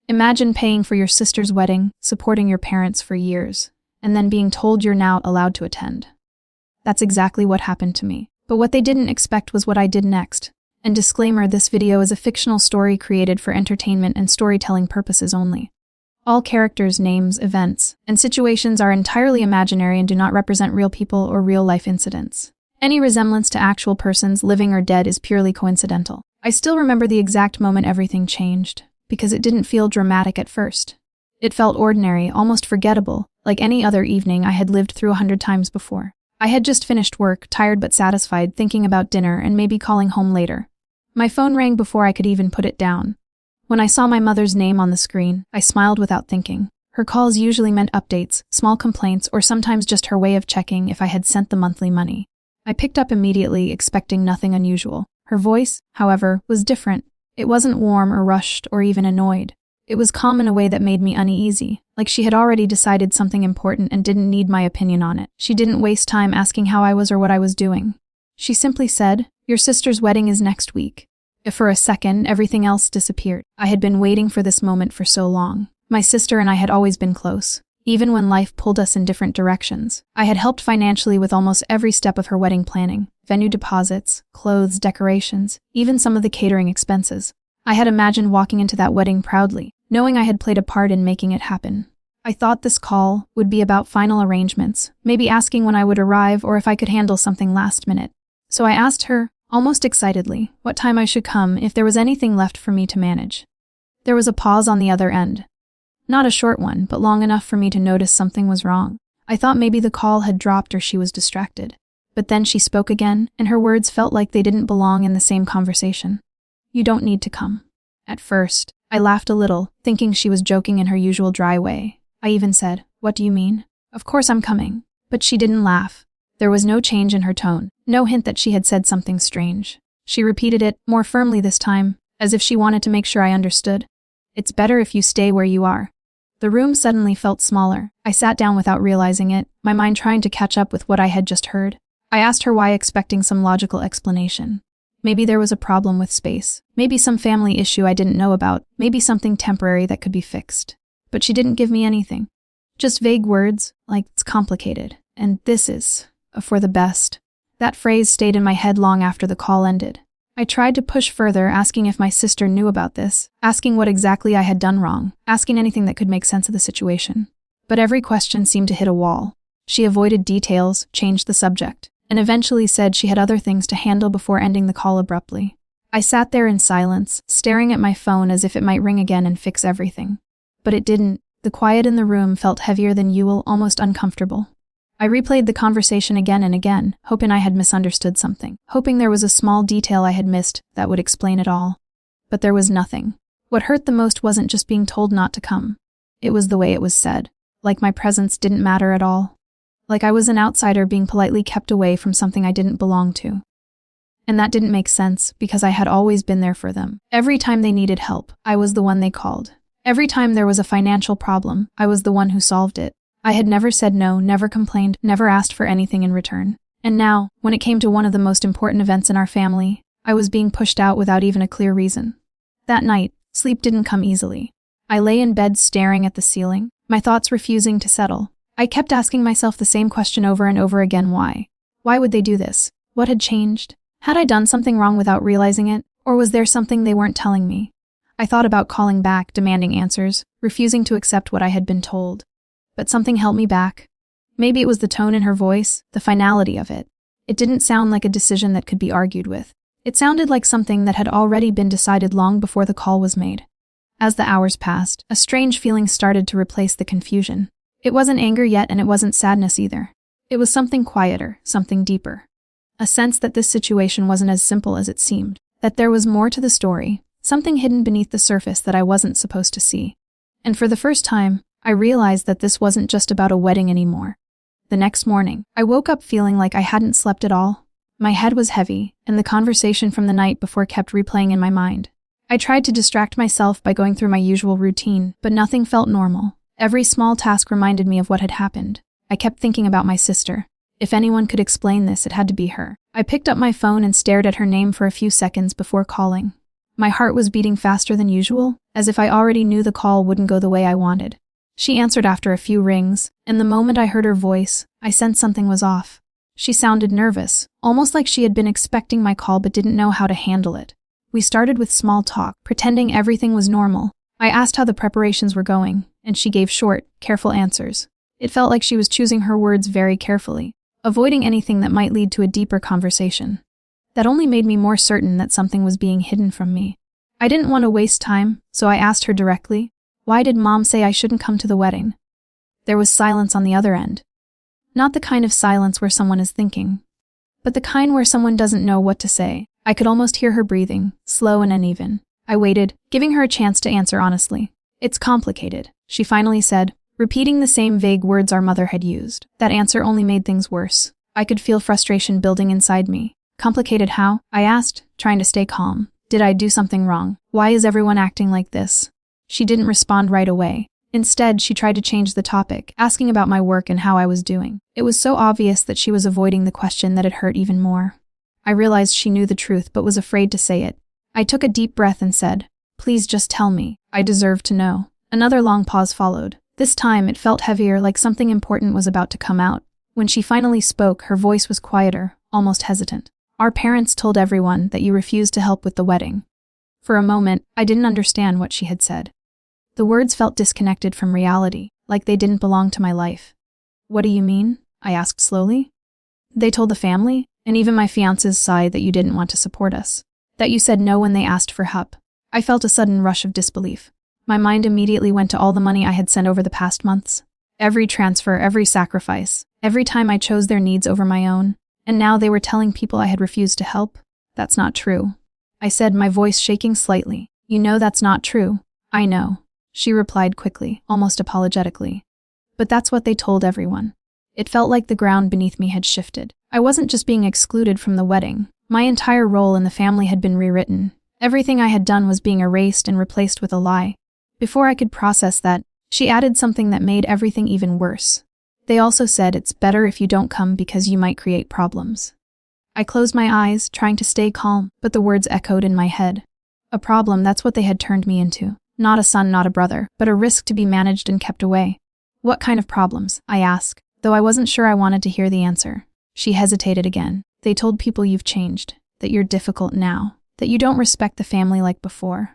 Imagine paying for your sister's wedding, supporting your parents for years, and then being told you're now allowed to attend. That's exactly what happened to me. But what they didn't expect was what I did next. And disclaimer, this video is a fictional story created for entertainment and storytelling purposes only. All characters, names, events, and situations are entirely imaginary and do not represent real people or real-life incidents. Any resemblance to actual persons, living or dead, is purely coincidental. I still remember the exact moment everything changed, because it didn't feel dramatic at first. It felt ordinary, almost forgettable, like any other evening I had lived through 100 times before. I had just finished work, tired but satisfied, thinking about dinner and maybe calling home later. My phone rang before I could even put it down. When I saw my mother's name on the screen, I smiled without thinking. Her calls usually meant updates, small complaints, or sometimes just her way of checking if I had sent the monthly money. I picked up immediately, expecting nothing unusual. Her voice, however, was different. It wasn't warm or rushed or even annoyed. It was calm in a way that made me uneasy, like she had already decided something important and didn't need my opinion on it. She didn't waste time asking how I was or what I was doing. She simply said, "Your sister's wedding is next week." For a second, everything else disappeared. I had been waiting for this moment for so long. My sister and I had always been close, even when life pulled us in different directions. I had helped financially with almost every step of her wedding planning, venue deposits, clothes, decorations, even some of the catering expenses. I had imagined walking into that wedding proudly, knowing I had played a part in making it happen. I thought this call would be about final arrangements, maybe asking when I would arrive or if I could handle something last minute. So I asked her, almost excitedly, what time I should come, if there was anything left for me to manage. There was a pause on the other end. Not a short one, but long enough for me to notice something was wrong. I thought maybe the call had dropped or she was distracted. But then she spoke again, and her words felt like they didn't belong in the same conversation. "You don't need to come." At first, I laughed a little, thinking she was joking in her usual dry way. I even said, "What do you mean?" "Of course I'm coming." But she didn't laugh. There was no change in her tone, no hint that she had said something strange. She repeated it, more firmly this time, as if she wanted to make sure I understood. "It's better if you stay where you are." The room suddenly felt smaller. I sat down without realizing it, my mind trying to catch up with what I had just heard. I asked her why, expecting some logical explanation. Maybe there was a problem with space. Maybe some family issue I didn't know about. Maybe something temporary that could be fixed. But she didn't give me anything. Just vague words, like, "It's complicated," and "this is for the best." That phrase stayed in my head long after the call ended. I tried to push further, asking if my sister knew about this, asking what exactly I had done wrong, asking anything that could make sense of the situation. But every question seemed to hit a wall. She avoided details, changed the subject, and eventually said she had other things to handle before ending the call abruptly. I sat there in silence, staring at my phone as if it might ring again and fix everything. But it didn't. The quiet in the room felt heavier than usual, almost uncomfortable. I replayed the conversation again and again, hoping I had misunderstood something, hoping there was a small detail I had missed that would explain it all. But there was nothing. What hurt the most wasn't just being told not to come. It was the way it was said, like my presence didn't matter at all. Like I was an outsider being politely kept away from something I didn't belong to. And that didn't make sense, because I had always been there for them. Every time they needed help, I was the one they called. Every time there was a financial problem, I was the one who solved it. I had never said no, never complained, never asked for anything in return. And now, when it came to one of the most important events in our family, I was being pushed out without even a clear reason. That night, sleep didn't come easily. I lay in bed staring at the ceiling, my thoughts refusing to settle. I kept asking myself the same question over and over again: why? Why would they do this? What had changed? Had I done something wrong without realizing it, or was there something they weren't telling me? I thought about calling back, demanding answers, refusing to accept what I had been told. But something held me back. Maybe it was the tone in her voice, the finality of it. It didn't sound like a decision that could be argued with. It sounded like something that had already been decided long before the call was made. As the hours passed, a strange feeling started to replace the confusion. It wasn't anger yet, and it wasn't sadness either. It was something quieter, something deeper. A sense that this situation wasn't as simple as it seemed, that there was more to the story, something hidden beneath the surface that I wasn't supposed to see. And for the first time, I realized that this wasn't just about a wedding anymore. The next morning, I woke up feeling like I hadn't slept at all. My head was heavy, and the conversation from the night before kept replaying in my mind. I tried to distract myself by going through my usual routine, but nothing felt normal. Every small task reminded me of what had happened. I kept thinking about my sister. If anyone could explain this, it had to be her. I picked up my phone and stared at her name for a few seconds before calling. My heart was beating faster than usual, as if I already knew the call wouldn't go the way I wanted. She answered after a few rings, and the moment I heard her voice, I sensed something was off. She sounded nervous, almost like she had been expecting my call but didn't know how to handle it. We started with small talk, pretending everything was normal. I asked how the preparations were going, and she gave short, careful answers. It felt like she was choosing her words very carefully, avoiding anything that might lead to a deeper conversation. That only made me more certain that something was being hidden from me. I didn't want to waste time, so I asked her directly, "Why did Mom say I shouldn't come to the wedding?" There was silence on the other end. Not the kind of silence where someone is thinking, but the kind where someone doesn't know what to say. I could almost hear her breathing, slow and uneven. I waited, giving her a chance to answer honestly. "It's complicated," she finally said, repeating the same vague words our mother had used. That answer only made things worse. I could feel frustration building inside me. "Complicated how?" I asked, trying to stay calm. "Did I do something wrong? Why is everyone acting like this?" She didn't respond right away. Instead, she tried to change the topic, asking about my work and how I was doing. It was so obvious that she was avoiding the question that it hurt even more. I realized she knew the truth but was afraid to say it. I took a deep breath and said, "Please just tell me. I deserve to know." Another long pause followed. This time, it felt heavier, like something important was about to come out. When she finally spoke, her voice was quieter, almost hesitant. "Our parents told everyone that you refused to help with the wedding." For a moment, I didn't understand what she had said. The words felt disconnected from reality, like they didn't belong to my life. "What do you mean?" I asked slowly. "They told the family, and even my fiancé's side, that you didn't want to support us. That you said no when they asked for help." I felt a sudden rush of disbelief. My mind immediately went to all the money I had sent over the past months. Every transfer, every sacrifice, every time I chose their needs over my own. And now they were telling people I had refused to help? "That's not true," I said, my voice shaking slightly. "You know that's not true." "I know," she replied quickly, almost apologetically. "But that's what they told everyone." It felt like the ground beneath me had shifted. I wasn't just being excluded from the wedding. My entire role in the family had been rewritten. Everything I had done was being erased and replaced with a lie. Before I could process that, she added something that made everything even worse. "They also said it's better if you don't come because you might create problems." I closed my eyes, trying to stay calm, but the words echoed in my head. A problem, that's what they had turned me into. Not a son, not a brother, but a risk to be managed and kept away. "What kind of problems?" I asked, though I wasn't sure I wanted to hear the answer. She hesitated again. "They told people you've changed, that you're difficult now, that you don't respect the family like before."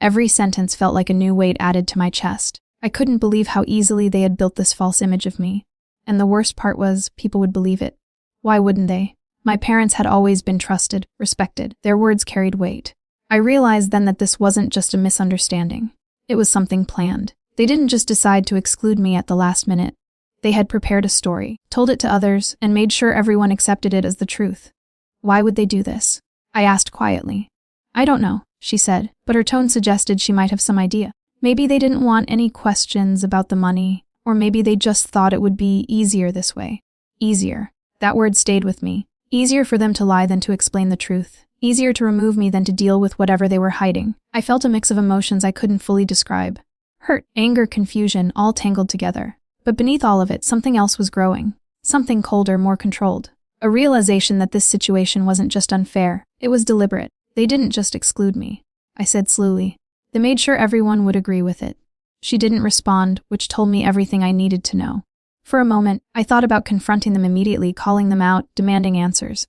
Every sentence felt like a new weight added to my chest. I couldn't believe how easily they had built this false image of me. And the worst part was, people would believe it. Why wouldn't they? My parents had always been trusted, respected. Their words carried weight. I realized then that this wasn't just a misunderstanding. It was something planned. They didn't just decide to exclude me at the last minute. They had prepared a story, told it to others, and made sure everyone accepted it as the truth. Why would they do this? I asked quietly. "I don't know," she said, but her tone suggested she might have some idea. Maybe they didn't want any questions about the money, or maybe they just thought it would be easier this way. Easier. That word stayed with me. Easier for them to lie than to explain the truth. Easier to remove me than to deal with whatever they were hiding. I felt a mix of emotions I couldn't fully describe. Hurt, anger, confusion, all tangled together. But beneath all of it, something else was growing. Something colder, more controlled. A realization that this situation wasn't just unfair, it was deliberate. They didn't just exclude me, I said slowly. They made sure everyone would agree with it. She didn't respond, which told me everything I needed to know. For a moment, I thought about confronting them immediately, calling them out, demanding answers.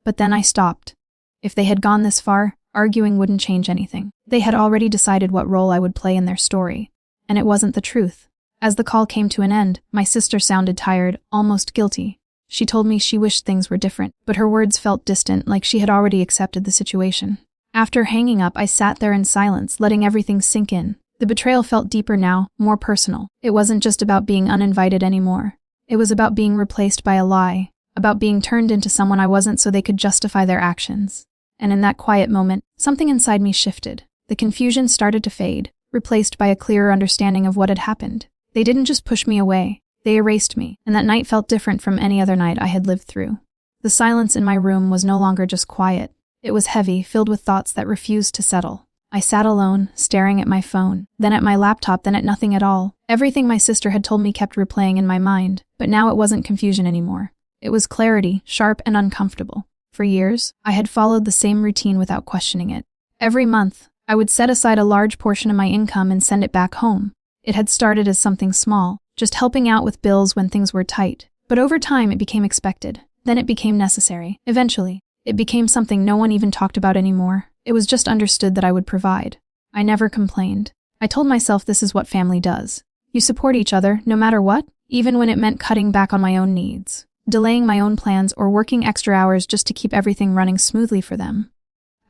But then I stopped. If they had gone this far, arguing wouldn't change anything. They had already decided what role I would play in their story. And it wasn't the truth. As the call came to an end, my sister sounded tired, almost guilty. She told me she wished things were different, but her words felt distant, like she had already accepted the situation. After hanging up, I sat there in silence, letting everything sink in. The betrayal felt deeper now, more personal. It wasn't just about being uninvited anymore. It was about being replaced by a lie, about being turned into someone I wasn't so they could justify their actions. And in that quiet moment, something inside me shifted. The confusion started to fade, replaced by a clearer understanding of what had happened. They didn't just push me away. They erased me, and that night felt different from any other night I had lived through. The silence in my room was no longer just quiet. It was heavy, filled with thoughts that refused to settle. I sat alone, staring at my phone, then at my laptop, then at nothing at all. Everything my sister had told me kept replaying in my mind, but now it wasn't confusion anymore. It was clarity, sharp and uncomfortable. For years, I had followed the same routine without questioning it. Every month, I would set aside a large portion of my income and send it back home. It had started as something small, just helping out with bills when things were tight. But over time, it became expected. Then it became necessary. Eventually, it became something no one even talked about anymore. It was just understood that I would provide. I never complained. I told myself this is what family does. You support each other, no matter what, even when it meant cutting back on my own needs, delaying my own plans, or working extra hours just to keep everything running smoothly for them.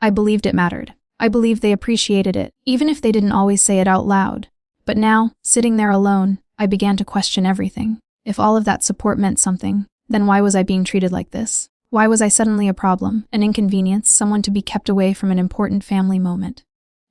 I believed it mattered. I believed they appreciated it, even if they didn't always say it out loud. But now, sitting there alone, I began to question everything. If all of that support meant something, then why was I being treated like this? Why was I suddenly a problem, an inconvenience, someone to be kept away from an important family moment?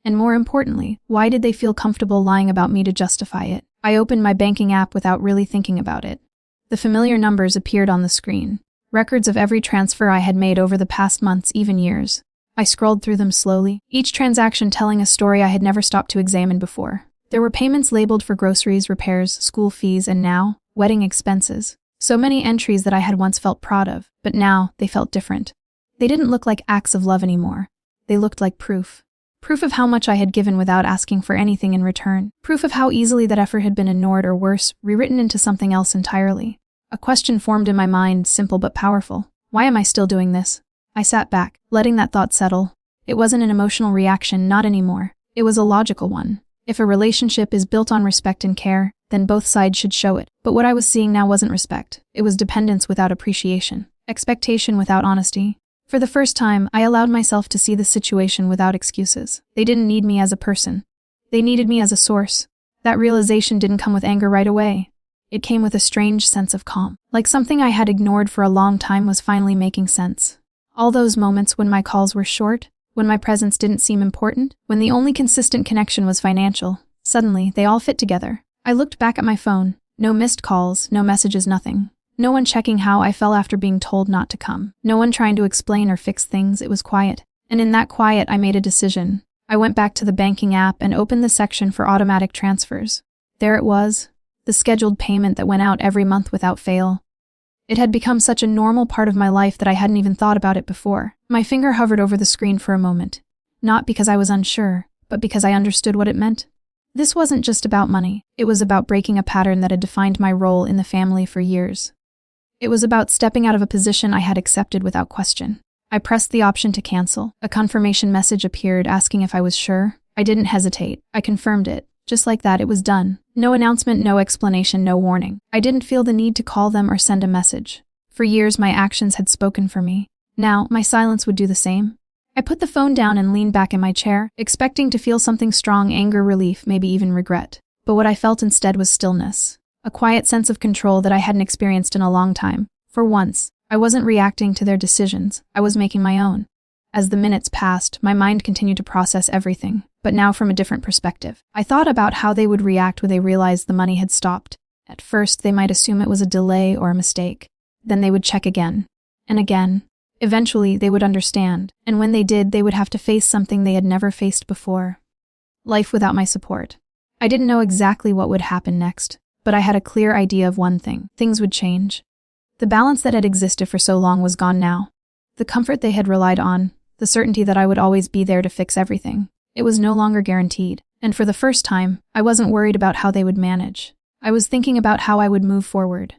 And more importantly, why did they feel comfortable lying about me to justify it? I opened my banking app without really thinking about it. The familiar numbers appeared on the screen. Records of every transfer I had made over the past months, even years. I scrolled through them slowly, each transaction telling a story I had never stopped to examine before. There were payments labeled for groceries, repairs, school fees, and now, wedding expenses. So many entries that I had once felt proud of, but now they felt different. They didn't look like acts of love anymore. They looked like proof. Proof of how much I had given without asking for anything in return. Proof of how easily that effort had been ignored or worse, rewritten into something else entirely. A question formed in my mind, simple but powerful. Why am I still doing this? I sat back, letting that thought settle. It wasn't an emotional reaction, not anymore. It was a logical one. If a relationship is built on respect and care, then both sides should show it. But what I was seeing now wasn't respect. It was dependence without appreciation. Expectation without honesty. For the first time, I allowed myself to see the situation without excuses. They didn't need me as a person. They needed me as a source. That realization didn't come with anger right away. It came with a strange sense of calm. Like something I had ignored for a long time was finally making sense. All those moments when my calls were short, when my presence didn't seem important, when the only consistent connection was financial, suddenly they all fit together. I looked back at my phone. No missed calls, no messages, nothing. No one checking how I felt after being told not to come. No one trying to explain or fix things. It was quiet. And in that quiet, I made a decision. I went back to the banking app and opened the section for automatic transfers. There it was, the scheduled payment that went out every month without fail. It had become such a normal part of my life that I hadn't even thought about it before. My finger hovered over the screen for a moment. Not because I was unsure, but because I understood what it meant. This wasn't just about money. It was about breaking a pattern that had defined my role in the family for years. It was about stepping out of a position I had accepted without question. I pressed the option to cancel. A confirmation message appeared asking if I was sure. I didn't hesitate. I confirmed it. Just like that, it was done. No announcement, no explanation, no warning. I didn't feel the need to call them or send a message. For years, my actions had spoken for me. Now, my silence would do the same. I put the phone down and leaned back in my chair, expecting to feel something strong, anger, relief, maybe even regret. But what I felt instead was stillness. A quiet sense of control that I hadn't experienced in a long time. For once, I wasn't reacting to their decisions. I was making my own. As the minutes passed, my mind continued to process everything, but now from a different perspective. I thought about how they would react when they realized the money had stopped. At first, they might assume it was a delay or a mistake. Then they would check again. And again. Eventually, they would understand, and when they did, they would have to face something they had never faced before. Life without my support. I didn't know exactly what would happen next, but I had a clear idea of one thing. Things would change. The balance that had existed for so long was gone now. The comfort they had relied on, the certainty that I would always be there to fix everything, it was no longer guaranteed. And for the first time, I wasn't worried about how they would manage. I was thinking about how I would move forward.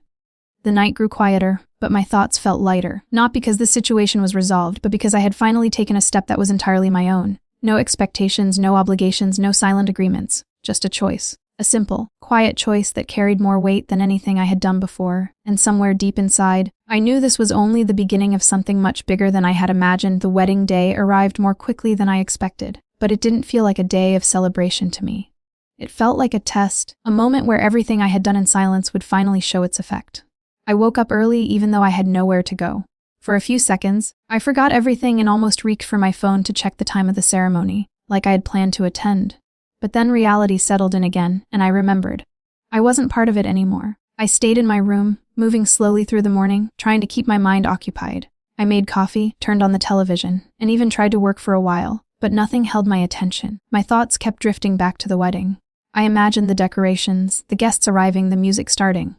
The night grew quieter, but my thoughts felt lighter, not because the situation was resolved, but because I had finally taken a step that was entirely my own. No expectations, no obligations, no silent agreements, just a choice. A simple, quiet choice that carried more weight than anything I had done before, and somewhere deep inside, I knew this was only the beginning of something much bigger than I had imagined. The wedding day arrived more quickly than I expected, but it didn't feel like a day of celebration to me. It felt like a test, a moment where everything I had done in silence would finally show its effect. I woke up early even though I had nowhere to go. For a few seconds, I forgot everything and almost reached for my phone to check the time of the ceremony, like I had planned to attend. But then reality settled in again, and I remembered. I wasn't part of it anymore. I stayed in my room, moving slowly through the morning, trying to keep my mind occupied. I made coffee, turned on the television, and even tried to work for a while, but nothing held my attention. My thoughts kept drifting back to the wedding. I imagined the decorations, the guests arriving, the music starting.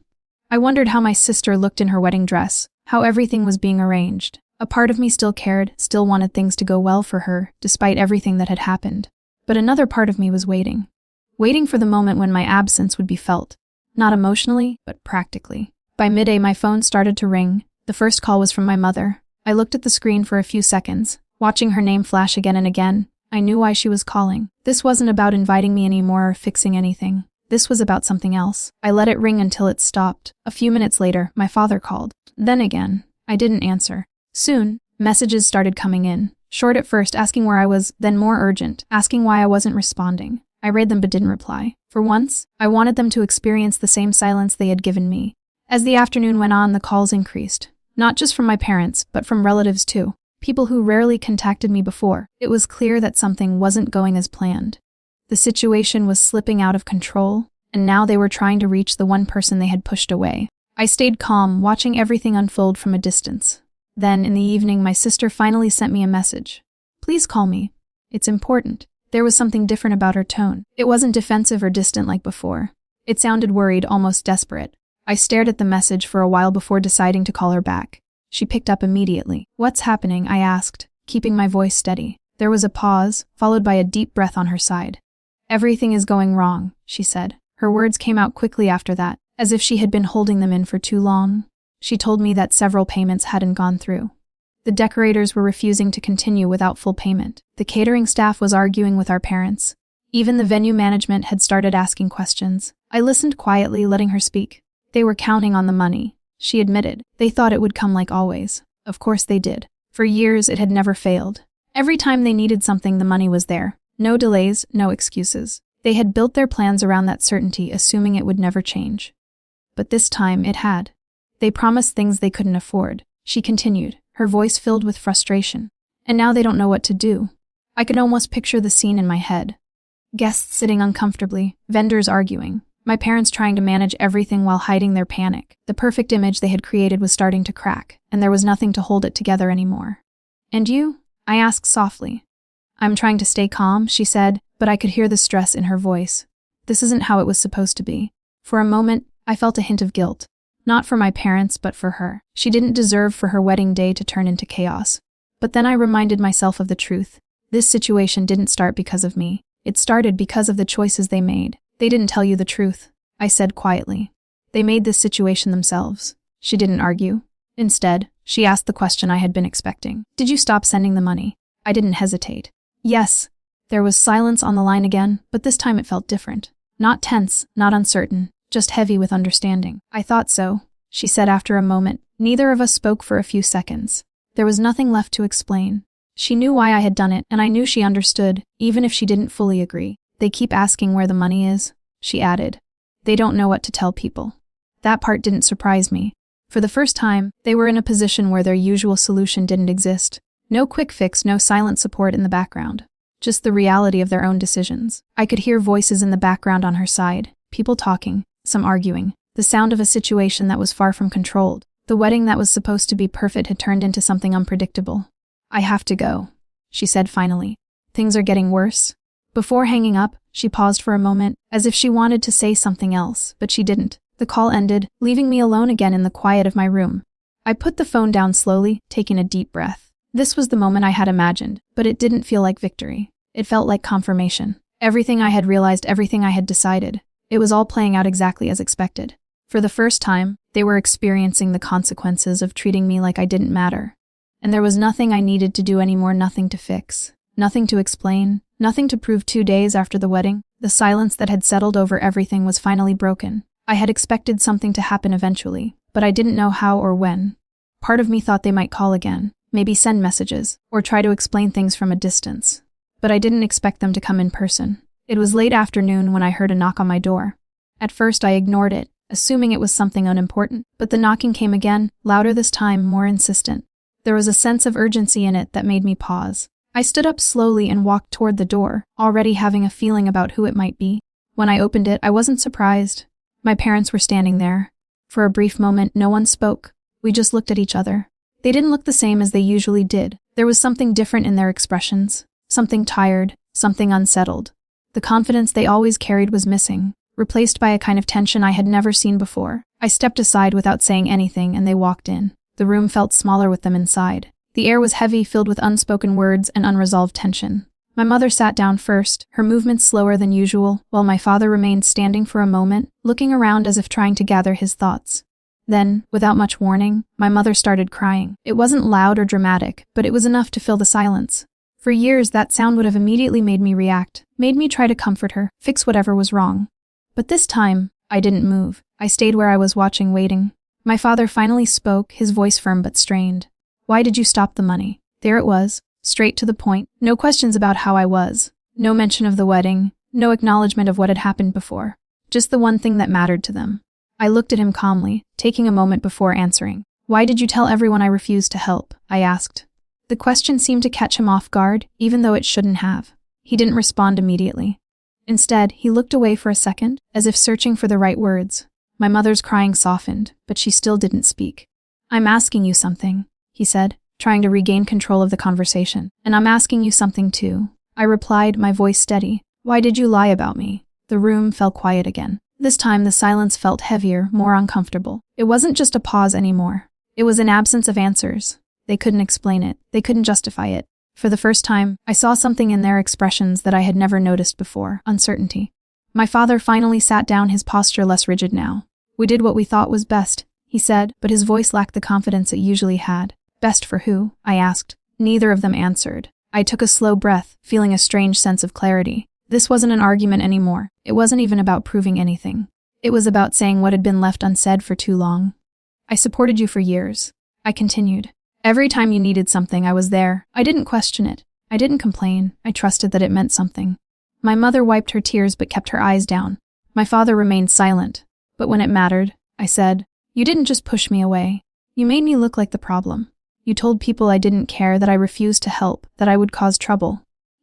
I wondered how my sister looked in her wedding dress, how everything was being arranged. A part of me still cared, still wanted things to go well for her, despite everything that had happened. But another part of me was waiting. Waiting for the moment when my absence would be felt. Not emotionally, but practically. By midday, my phone started to ring. The first call was from my mother. I looked at the screen for a few seconds, watching her name flash again and again. I knew why she was calling. This wasn't about inviting me anymore or fixing anything. This was about something else. I let it ring until it stopped. A few minutes later, my father called. Then again. I didn't answer. Soon, messages started coming in. Short at first, asking where I was, then more urgent, asking why I wasn't responding. I read them but didn't reply. For once, I wanted them to experience the same silence they had given me. As the afternoon went on, the calls increased. Not just from my parents, but from relatives too. People who rarely contacted me before. It was clear that something wasn't going as planned. The situation was slipping out of control, and now they were trying to reach the one person they had pushed away. I stayed calm, watching everything unfold from a distance. Then, in the evening, my sister finally sent me a message. "Please call me. It's important." There was something different about her tone. It wasn't defensive or distant like before. It sounded worried, almost desperate. I stared at the message for a while before deciding to call her back. She picked up immediately. "What's happening?" I asked, keeping my voice steady. There was a pause, followed by a deep breath on her side. "Everything is going wrong," she said. Her words came out quickly after that, as if she had been holding them in for too long. She told me that several payments hadn't gone through. The decorators were refusing to continue without full payment. The catering staff was arguing with our parents. Even the venue management had started asking questions. I listened quietly, letting her speak. They were counting on the money, she admitted. They thought it would come like always. Of course they did. For years, it had never failed. Every time they needed something, the money was there. No delays, no excuses. They had built their plans around that certainty, assuming it would never change. But this time, it had. They promised things they couldn't afford, she continued, her voice filled with frustration. And now they don't know what to do. I could almost picture the scene in my head. Guests sitting uncomfortably, vendors arguing, my parents trying to manage everything while hiding their panic. The perfect image they had created was starting to crack, and there was nothing to hold it together anymore. "And you?" I asked softly. "I'm trying to stay calm," she said, but I could hear the stress in her voice. This isn't how it was supposed to be. For a moment, I felt a hint of guilt. Not for my parents, but for her. She didn't deserve for her wedding day to turn into chaos. But then I reminded myself of the truth. This situation didn't start because of me. It started because of the choices they made. "They didn't tell you the truth," I said quietly. "They made this situation themselves." She didn't argue. Instead, she asked the question I had been expecting. "Did you stop sending the money?" I didn't hesitate. "Yes." There was silence on the line again, but this time it felt different. Not tense, not uncertain, just heavy with understanding. "I thought so," she said after a moment. Neither of us spoke for a few seconds. There was nothing left to explain. She knew why I had done it, and I knew she understood, even if she didn't fully agree. "They keep asking where the money is," she added. "They don't know what to tell people." That part didn't surprise me. For the first time, they were in a position where their usual solution didn't exist. No quick fix, no silent support in the background. Just the reality of their own decisions. I could hear voices in the background on her side, people talking, some arguing, the sound of a situation that was far from controlled. The wedding that was supposed to be perfect had turned into something unpredictable. "I have to go," she said finally. "Things are getting worse." Before hanging up, she paused for a moment, as if she wanted to say something else, but she didn't. The call ended, leaving me alone again in the quiet of my room. I put the phone down slowly, taking a deep breath. This was the moment I had imagined, but it didn't feel like victory. It felt like confirmation. Everything I had realized, everything I had decided. It was all playing out exactly as expected. For the first time, they were experiencing the consequences of treating me like I didn't matter. And there was nothing I needed to do anymore, nothing to fix, nothing to explain, nothing to prove. 2 days after the wedding, the silence that had settled over everything was finally broken. I had expected something to happen eventually, but I didn't know how or when. Part of me thought they might call again, maybe send messages, or try to explain things from a distance. But I didn't expect them to come in person. It was late afternoon when I heard a knock on my door. At first I ignored it, assuming it was something unimportant, but the knocking came again, louder this time, more insistent. There was a sense of urgency in it that made me pause. I stood up slowly and walked toward the door, already having a feeling about who it might be. When I opened it, I wasn't surprised. My parents were standing there. For a brief moment, no one spoke. We just looked at each other. They didn't look the same as they usually did. There was something different in their expressions. Something tired, something unsettled. The confidence they always carried was missing, replaced by a kind of tension I had never seen before. I stepped aside without saying anything, and they walked in. The room felt smaller with them inside. The air was heavy, filled with unspoken words and unresolved tension. My mother sat down first, her movements slower than usual, while my father remained standing for a moment, looking around as if trying to gather his thoughts. Then, without much warning, my mother started crying. It wasn't loud or dramatic, but it was enough to fill the silence. For years, that sound would have immediately made me react, made me try to comfort her, fix whatever was wrong. But this time, I didn't move. I stayed where I was watching, waiting. My father finally spoke, his voice firm but strained. "Why did you stop the money?" There it was, straight to the point. No questions about how I was. No mention of the wedding. No acknowledgement of what had happened before. Just the one thing that mattered to them. I looked at him calmly, taking a moment before answering. "Why did you tell everyone I refused to help?" I asked. The question seemed to catch him off guard, even though it shouldn't have. He didn't respond immediately. Instead, he looked away for a second, as if searching for the right words. My mother's crying softened, but she still didn't speak. "I'm asking you something," he said, trying to regain control of the conversation. "And I'm asking you something too." I replied, my voice steady. "Why did you lie about me?" The room fell quiet again. This time the silence felt heavier, more uncomfortable. It wasn't just a pause anymore. It was an absence of answers. They couldn't explain it. They couldn't justify it. For the first time, I saw something in their expressions that I had never noticed before: uncertainty. My father finally sat down, his posture less rigid now. "We did what we thought was best," he said, but his voice lacked the confidence it usually had. "Best for who?" I asked. Neither of them answered. I took a slow breath, feeling a strange sense of clarity. This wasn't an argument anymore. It wasn't even about proving anything. It was about saying what had been left unsaid for too long. "I supported you for years," I continued. "Every time you needed something, I was there. I didn't question it. I didn't complain. I trusted that it meant something." My mother wiped her tears but kept her eyes down. My father remained silent. "But when it mattered," I said, "you didn't just push me away. You made me look like the problem. You told people I didn't care, that I refused to help, that I would cause trouble."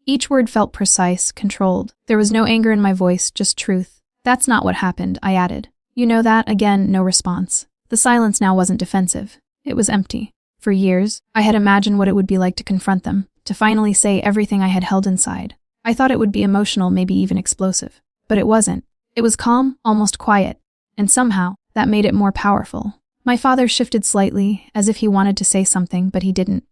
Each word felt precise, controlled. There was no anger in my voice, just truth. "That's not what happened," I added. "You know that?" Again, no response. The silence now wasn't defensive. It was empty. For years, I had imagined what it would be like to confront them, to finally say everything I had held inside. I thought it would be emotional, maybe even explosive. But it wasn't. It was calm, almost quiet. And somehow, that made it more powerful. My father shifted slightly, as if he wanted to say something, but he didn't.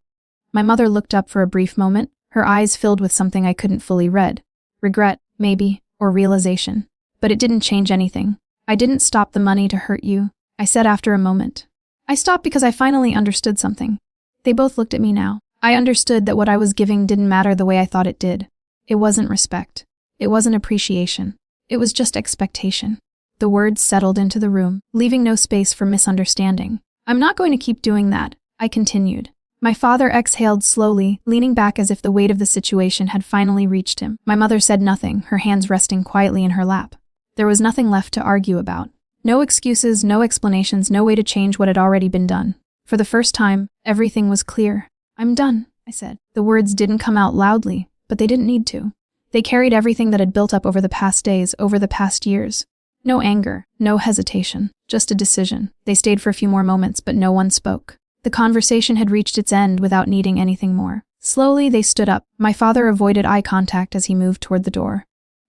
My mother looked up for a brief moment, her eyes filled with something I couldn't fully read. Regret, maybe, or realization. But it didn't change anything. "I didn't stop the money to hurt you," I said after a moment. "I stopped because I finally understood something." They both looked at me now. I understood that what I was giving didn't matter the way I thought it did. It wasn't respect. It wasn't appreciation. It was just expectation. The words settled into the room, leaving no space for misunderstanding. "I'm not going to keep doing that," I continued. My father exhaled slowly, leaning back as if the weight of the situation had finally reached him. My mother said nothing, her hands resting quietly in her lap. There was nothing left to argue about. No excuses, no explanations, no way to change what had already been done. For the first time, everything was clear. "I'm done," I said. The words didn't come out loudly, but they didn't need to. They carried everything that had built up over the past days, over the past years. No anger, no hesitation, just a decision. They stayed for a few more moments, but no one spoke. The conversation had reached its end without needing anything more. Slowly, they stood up. My father avoided eye contact as he moved toward the door.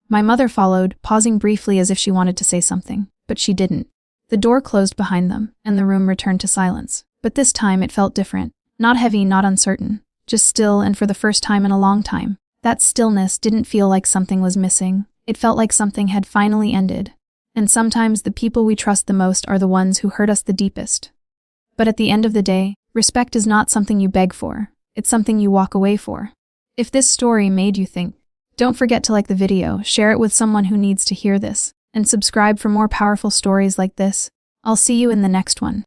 My mother followed, pausing briefly as if she wanted to say something, but she didn't. The door closed behind them, and the room returned to silence. But this time it felt different. Not heavy, not uncertain. Just still, and for the first time in a long time. That stillness didn't feel like something was missing. It felt like something had finally ended. And sometimes the people we trust the most are the ones who hurt us the deepest. But at the end of the day, respect is not something you beg for. It's something you walk away for. If this story made you think, don't forget to like the video, share it with someone who needs to hear this, and subscribe for more powerful stories like this. I'll see you in the next one.